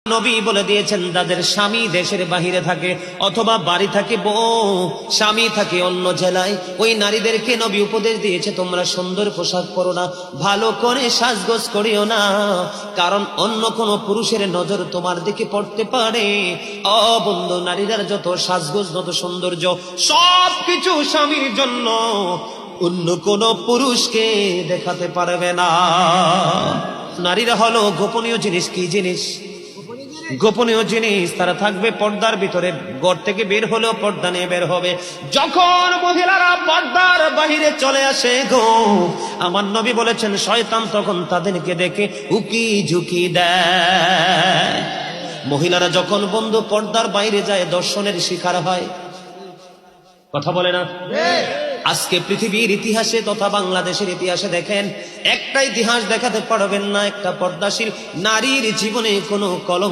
নবী বলে দিয়েছেন যাদের স্বামী দেশের বাহিরে থাকে অথবা বাড়ি থাকে বউ, স্বামী থাকে অন্য জেলায়, ওই নারীদেরকে নবী উপদেশ দিয়েছে তোমরা সুন্দর পোশাক পরো না, ভালো করে সাজগোজ করিও না, কারণ অন্য কোন পুরুষের নজর তোমার দিকে পড়তে পারে। বন্ধু, নারীরা যত সাজগোজ যত সৌন্দর্য সবকিছু স্বামীর জন্য, অন্য কোন পুরুষকে দেখাতে পারবে না। নারীরা হলো গোপনীয় জিনিস। কি জিনিস? গোপনীয় জিনিস। তারা থাকবে পর্দার ভিতরে, ঘর থেকে বের হলেও পর্দা নিয়ে বের হবে। যখন মহিলারা পর্দার বাহিরে চলে আসে গো, আমার নবী বলেছেন শয়তান তখন তাদেরকে দেখে উকি ঝুঁকি দেয়। মহিলারা যখন বন্ধু পর্দার বাইরে যায় দর্শনের শিকার হয়। কথা বলে না? আজকে পৃথিবীর ইতিহাসে তথা বাংলাদেশের ইতিহাসে দেখেন, একটা ইতিহাস দেখাতে পারবেন না একটা পর্দাশীল নারীর জীবনে কোনো কলম